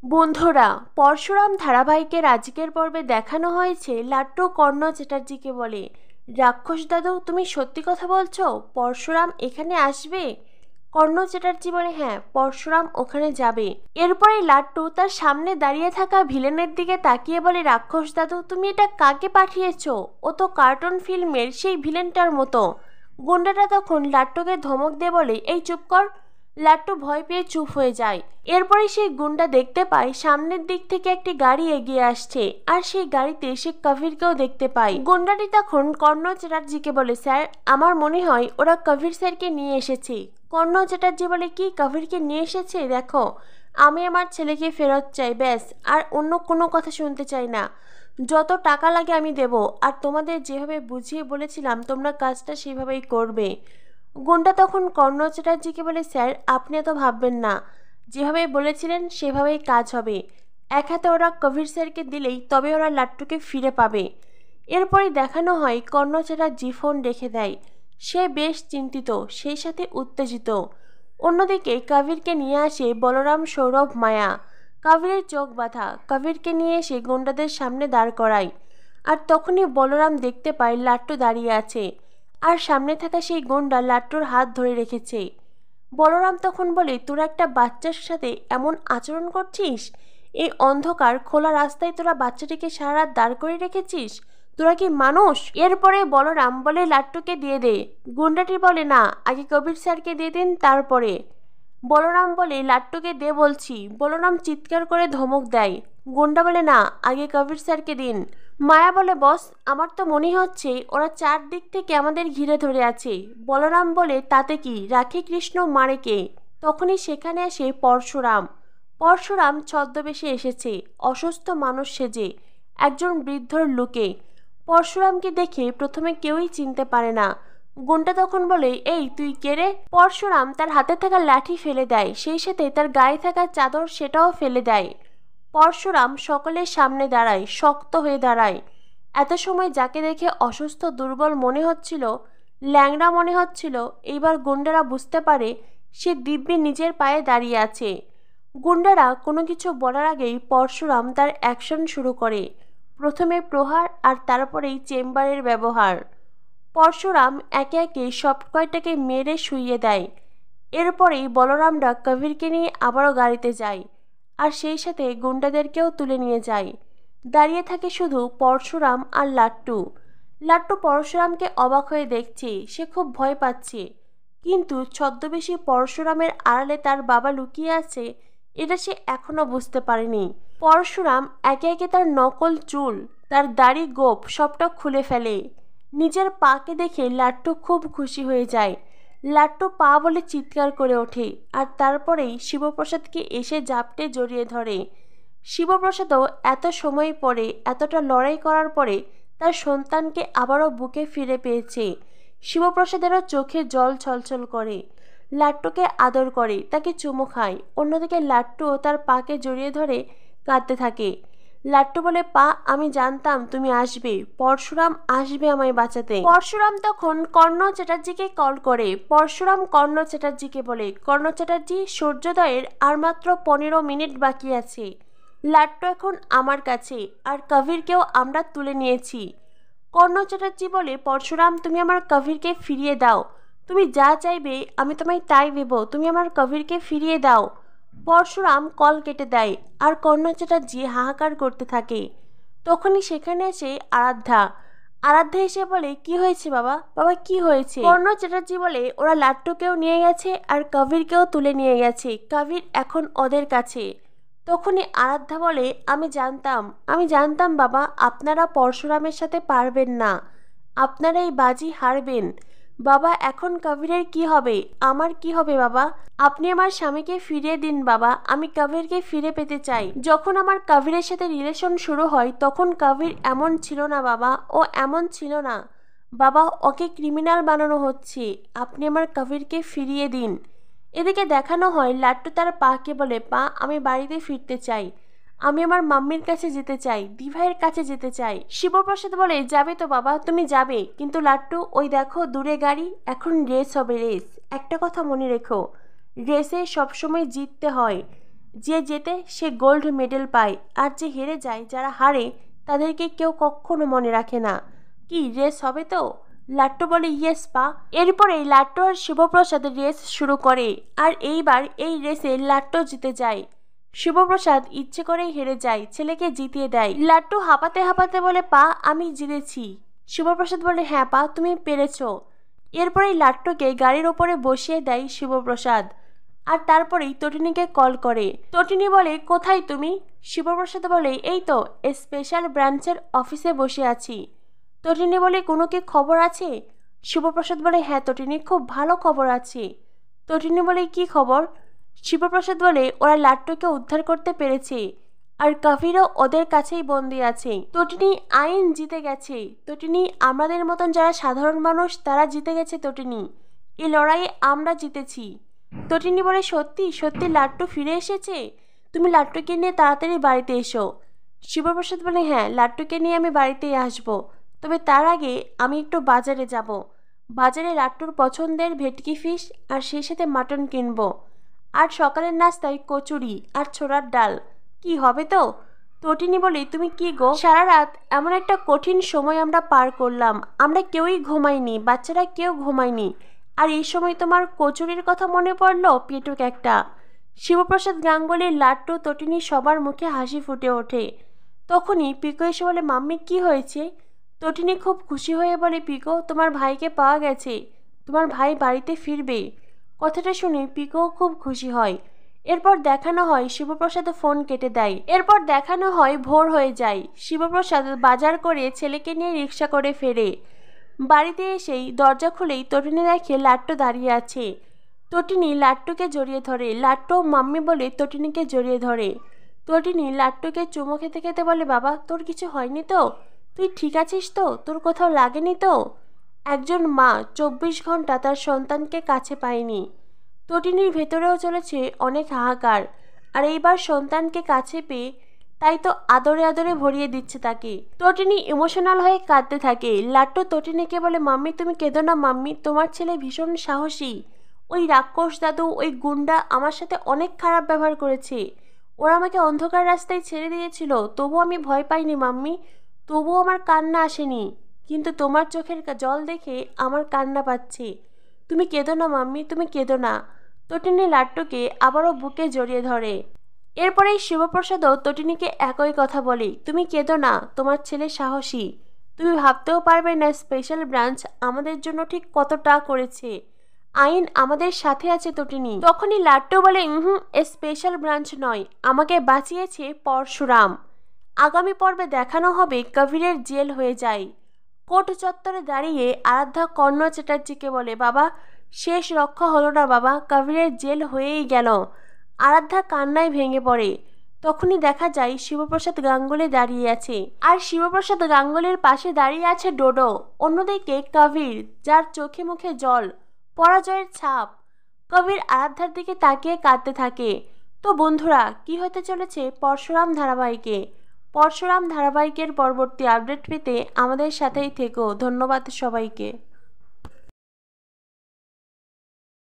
বন্ধুরা, পরশুরাম ধারাবাহিকের আজকের পর্বে দেখানো হয়েছে লাট্টু কর্ণ চ্যাটার্জিকে বলে, রাক্ষস দাদু তুমি সত্যি কথা বলছো? পরশুরাম এখানে আসবে? কর্ণ চ্যাটার্জি বলে, হ্যাঁ, পরশুরাম ওখানে যাবে। এরপরে লাট্টু তার সামনে দাঁড়িয়ে থাকা ভিলেনের দিকে তাকিয়ে বলে, রাক্ষস দাদু তুমি এটা কাকে পাঠিয়েছো? ও তো কার্টুন ফিল্মের সেই ভিলেনটার মতো। গুন্ডাটা তখন লাট্টুকে ধমক দিয়ে বলে, এই চুপ কর। লাট্টু ভয় পেয়ে চুপ হয়ে যায়। এরপরে সেই গুন্ডা দেখতে পায় সামনের দিক থেকে একটি গাড়ি এগিয়ে আসছে, আর সেই গাড়িতে সে কবিরকেও দেখতে পায়। গুন্ডাটি তখন কর্ণ চ্যাটার্জিকে বলে, স্যার, আমার মনে হয় ওরা কবির স্যারকে নিয়ে এসেছে। কর্ণ চ্যাটার্জি বলে, কি কবিরকে নিয়ে এসেছে? দেখো, আমি আমার ছেলেকে ফেরত চাই, ব্যাস, আর অন্য কোনো কথা শুনতে চাই না। যত টাকা লাগে আমি দেব, আর তোমাদের যেভাবে বুঝিয়ে বলেছিলাম তোমরা কাজটা সেভাবেই করবে। গুন্ডা তখন কর্ণ চ্যাটার্জিকে বলে, স্যার, আপনি এত ভাববেন না, যেভাবে বলেছিলেন সেভাবেই কাজ হবে। এক হাতে ওরা কবির স্যারকে দিলেই তবে ওরা লাট্টুকে ফিরে পাবে। এরপরে দেখানো হয় কর্ণ চ্যাটার্জি ফোন রেখে দেয়। সে বেশ চিন্তিত, সেই সাথে উত্তেজিত। অন্যদিকে কবিরকে নিয়ে আসে বলরাম, সৌরভ, মায়া। কবিরের চোখ বাঁধা, কবিরকে নিয়ে এসে গুন্ডাদের সামনে দাঁড় করায়। আর তখনই বলরাম দেখতে পায় লাট্টু দাঁড়িয়ে আছে, আর সামনে থাকা সেই গুন্ডা লাট্টুর হাত ধরে রেখেছে। বলরাম তখন বলে, তোরা একটা বাচ্চার সাথে এমন আচরণ করছিস? এই অন্ধকার খোলা রাস্তায় তোরা বাচ্চাটিকে সারা রাত দাঁড় করে রেখেছিস? তোরা কি মানুষ? এরপরে বলরাম বলে, লাট্টুকে দিয়ে দে। গুন্ডাটি বলে, না, আগে কবির স্যারকে দিয়ে দিন, তারপরে। বলরাম বলে, লাট্টুকে দে বলছি। বলরাম চিৎকার করে ধমক দেয়। গুন্ডা বলে, না, আগে কবির স্যারকে দিন। মায়া বলে, বস, আমার তো মনে হচ্ছে ওরা চারদিক থেকে আমাদের ঘিরে ধরে আছে। বলরাম বলে, তাতে কি, রাখে কৃষ্ণ মারে কে? তখনই সেখানে আসে পরশুরাম। পরশুরাম ছদ্মবেশে এসেছে, অসুস্থ মানুষ সেজে, একজন বৃদ্ধর লুকে। পরশুরামকে দেখে প্রথমে কেউই চিনতে পারে না। গুন্ডা তখন বলে, এই তুই কে রে? পরশুরাম তার হাতে থাকা লাঠি ফেলে দেয়, সেই সাথে তার গায়ে থাকা চাদর সেটাও ফেলে দেয়। পরশুরাম সকলের সামনে দাঁড়ায়, শক্ত হয়ে দাঁড়ায়। এত সময় যাকে দেখে অসুস্থ দুর্বল মনে হচ্ছিল, ল্যাংড়া মনে হচ্ছিল, এইবার গুন্ডারা বুঝতে পারে সে দিব্যি নিজের পায়ে দাঁড়িয়ে আছে। গুন্ডারা কোনো কিছু বলার আগেই পরশুরাম তার অ্যাকশন শুরু করে। প্রথমে প্রহার, আর তারপরেই চেম্বারের ব্যবহার। পরশুরাম একে একে সব কয়টাকে মেরে শুইয়ে দেয়। এরপরেই বলরামরা কবিরকে নিয়ে আবারও গাড়িতে যায়, আর সেই সাথে গুন্ডাদেরকেও তুলে নিয়ে যায়। দাঁড়িয়ে থাকে শুধু পরশুরাম আর লাট্টু। লাট্টু পরশুরামকে অবাক হয়ে দেখছে, সে খুব ভয় পাচ্ছে। কিন্তু ছদ্মবেশী পরশুরামের আড়ালে তার বাবা লুকিয়ে আছে, এটা সে এখনো বুঝতে পারেনি। পরশুরাম একে একে তার নকল চুল, তার দাড়ি, গোঁফ সবটা খুলে ফেলে। নিজের পাকে দেখে লাট্টু খুব খুশি হয়ে যায়। লাট্টু পা বলে চিৎকার করে ওঠে, আর তারপরেই শিবপ্রসাদকে এসে জাপটে জড়িয়ে ধরে। শিবপ্রসাদও এত সময় পরে, এতটা লড়াই করার পরে তার সন্তানকে আবারও বুকে ফিরে পেয়েছে। শিবপ্রসাদেরও চোখে জল ছলছল করে। লাট্টুকে আদর করে, তাকে চুমু খায়। অন্যদিকে লাট্টুও তার পাকে জড়িয়ে ধরে কাঁদতে থাকে। লাট্টু বলে, পা, আমি জানতাম তুমি আসবে, পরশুরাম আসবে আমায় বাঁচাতে। পরশুরাম তখন কর্ণ চ্যাটার্জিকে কল করে। পরশুরাম কর্ণ চ্যাটার্জিকে বলে, কর্ণ চ্যাটার্জি, সূর্যোদয়ের আর মাত্র 15 মিনিট বাকি আছে। লাট্টু এখন আমার কাছে, আর কবিরকেও আমরা তুলে নিয়েছি। কর্ণ চ্যাটার্জি বলে, পরশুরাম, তুমি আমার কবিরকে ফিরিয়ে দাও। তুমি যা চাইবে আমি তোমায় তাই দেব, তুমি আমার কবিরকে ফিরিয়ে দাও। পরশুরাম কল কেটে দেয়, আর কর্ণ চ্যাটার্জি হাহাকার করতে থাকে। তখনই সেখানে এসে আরাধ্যা। আরাধ্যা এসে বলে, কি হয়েছে বাবা? বাবা, কি হয়েছে? কর্ণ চ্যাটার্জি বলে, ওরা লাট্টুকেও নিয়ে গেছে, আর কবিরকেও তুলে নিয়ে গেছে। কবির এখন ওদের কাছে। তখনই আরাধ্যা বলে, আমি জানতাম বাবা, আপনারা পরশুরামের সাথে পারবেন না, আপনারা এই বাজি হারবেন। বাবা, এখন কবিরের কি হবে? আমার কি হবে বাবা? আপনি আমার স্বামীকে ফিরিয়ে দিন বাবা, আমি কবিরকে ফিরে পেতে চাই। যখন আমার কবিরের সাথে রিলেশন শুরু হয় তখন কবির এমন ছিল না বাবা, ও এমন ছিল না বাবা, ওকে ক্রিমিনাল বানানো হচ্ছে, আপনি আমার কবিরকে ফিরিয়ে দিন। এদিকে দেখানো হয় লাট্টু তার পাকে বলে, পা, আমি বাড়িতে ফিরতে চাই, আমি আমার মাম্মির কাছে যেতে চাই, দিভাইয়ের কাছে যেতে চাই। শিবপ্রসাদ বলে, যাবে তো বাবা, তুমি যাবে, কিন্তু লাট্টু, ওই দেখো দূরে গাড়ি, এখন রেস হবে, রেস। একটা কথা মনে রেখো, রেসে সবসময় জিততে হয়। যে জেতে সে গোল্ড মেডেল পায়, আর যে হেরে যায়, যারা হারে তাদেরকে কেউ কখনো মনে রাখে না। কি রেস হবে তো? লাট্টু বলে ইয়েস পা। এরপরে লাট্টু আর শিবপ্রসাদ রেস শুরু করে, আর এইবার এই রেসে লাট্টু জিতে যায়। শিবপ্রসাদ ইচ্ছে করেই হেরে যায়, ছেলেকে জিতিয়ে দেয়। লাট্টু হাঁপাতে হাঁপাতে বলে পা আমি জিতেছি। শিবপ্রসাদ বলে হ্যাঁ পা তুমি পেরেছ। এরপরেই লাট্টুকে গাড়ির ওপরে বসিয়ে দেয় শিবপ্রসাদ, আর তারপরেই তটিনীকে কল করে। তটিনী বলে কোথায় তুমি? শিবপ্রসাদ বলে এই তো স্পেশাল ব্রাঞ্চের অফিসে বসে আছি। তটিনী বলে কোনো কি খবর আছে? শিবপ্রসাদ বলে হ্যাঁ তটিনী, খুব ভালো খবর আছে। তটিনী বলে কি খবর? শিবপ্রসাদ বলে ওরা লাট্টুকে উদ্ধার করতে পেরেছে, আর কবিরও ওদের কাছেই বন্দি আছে। তটিনী আইন জিতে গেছে। তটিনী আমাদের মতন যারা সাধারণ মানুষ তারা জিতে গেছে। তটিনী এই লড়াইয়ে আমরা জিতেছি। তটিনী বলে সত্যি সত্যি লাট্টু ফিরে এসেছে? তুমি লাট্টুকে নিয়ে তাড়াতাড়ি বাড়িতে এসো। শিবপ্রসাদ বলে হ্যাঁ লাট্টুকে নিয়ে আমি বাড়িতেই আসবো, তবে তার আগে আমি একটু বাজারে যাব। বাজারে লাট্টুর পছন্দের ভেটকি ফিশ আর সেই সাথে মাটন কিনবো, আর সকালের নাস্তায় কচুরি আর ছোলার ডাল। কি হবে তো? তটিনী বলে তুমি কি গো, সারা রাত এমন একটা কঠিন সময় আমরা পার করলাম, আমরা কেউই ঘুমাইনি, বাচ্চারা কেউ ঘুমায়নি, আর এই সময় তোমার কচুরির কথা মনে পড়লো? পেটুক একটা। শিবপ্রসাদ গাঙ্গুলির লাট্টু তটিনী সবার মুখে হাসি ফুটে ওঠে। তখনই পিকো এসে বলে মাম্মি কি হয়েছে? তটিনী খুব খুশি হয়ে বলে পিকো তোমার ভাইকে পাওয়া গেছে, তোমার ভাই বাড়িতে ফিরবে। কথাটা শুনে পিকো খুব খুশি হয়। এরপর দেখানো হয় শিবপ্রসাদ ফোন কেটে দেয়। এরপর দেখানো হয় ভোর হয়ে যায়। শিবপ্রসাদ বাজার করে ছেলেকে নিয়ে রিক্সা করে ফেরে। বাড়িতে এসেই দরজা খুলেই তটিনী দেখে লাট্টু দাঁড়িয়ে আছে। তটিনী লাট্টুকে জড়িয়ে ধরে। লাট্টু মাম্মি বলে তটিনীকে জড়িয়ে ধরে। তটিনী লাট্টুকে চুমো খেতে খেতে বলে বাবা তোর কিছু হয়নি তো? তুই ঠিক আছিস তো? তোর কোথাও লাগেনি তো? একজন মা 24 ঘন্টা তার সন্তানকে কাছে পায়নি। তটিনীর ভেতরেও চলেছে অনেক হাহাকার, আর এইবার সন্তানকে কাছে পেয়ে তাই তো আদরে আদরে ভরিয়ে দিচ্ছে তাকে। তটিনী ইমোশনাল হয়ে কাঁদতে থাকে। লাট্টু তটিনীকে বলে মাম্মি তুমি কেঁদো না মাম্মি, তোমার ছেলে ভীষণ সাহসী। ওই রাক্ষস দাদু ওই গুন্ডা আমার সাথে অনেক খারাপ ব্যবহার করেছে, ওরা আমাকে অন্ধকার রাস্তায় ছেড়ে দিয়েছিল, তবুও আমি ভয় পাইনি মাম্মি, তবুও আমার কান্না আসেনি, কিন্তু তোমার চোখের জল দেখে আমার কান্না পাচ্ছে। তুমি কেঁদো না মাম্মি, তুমি কেঁদো না। তটিনী লাট্টুকে আবারও বুকে জড়িয়ে ধরে। এরপরেই শিবপ্রসাদও তটিনীকে একই কথা বলে তুমি কেঁদো না, তোমার ছেলে সাহসী, তুমি ভাবতেও পারবে না স্পেশাল ব্রাঞ্চ আমাদের জন্য ঠিক কতটা করেছে, আইন আমাদের সাথে আছে তটিনী। তখনই লাট্টু বলে স্পেশাল ব্রাঞ্চ নয়, আমাকে বাঁচিয়েছে পরশুরাম। আগামী পর্বে দেখানো হবে কবিরের জেল হয়ে যায়। কোর্ট চত্বরে দাঁড়িয়ে আরাধ্যা কর্ণ চ্যাটার্জিকে বলে বাবা শেষ রক্ষা হলো না বাবা, কবিরের জেল হয়েই গেল। আরাধ্যা কান্নায় ভেঙে পড়ে। তখনই দেখা যায় শিবপ্রসাদ গাঙ্গুলি দাঁড়িয়ে আছে, আর শিবপ্রসাদ গাঙ্গুলির পাশে দাঁড়িয়ে আছে ডোডো। অন্যদিকে কবির, যার চোখে মুখে জল, পরাজয়ের ছাপ। কবির আরাধ্যার দিকে তাকিয়ে কাঁদতে থাকে। তো বন্ধুরা কি হতে চলেছে পরশুরাম ধারাবাহিকে? পরশুরাম ধারাবাহিকের পরবর্তী আপডেট পেতে আমাদের সাথেই থেকো। ধন্যবাদ সবাইকে।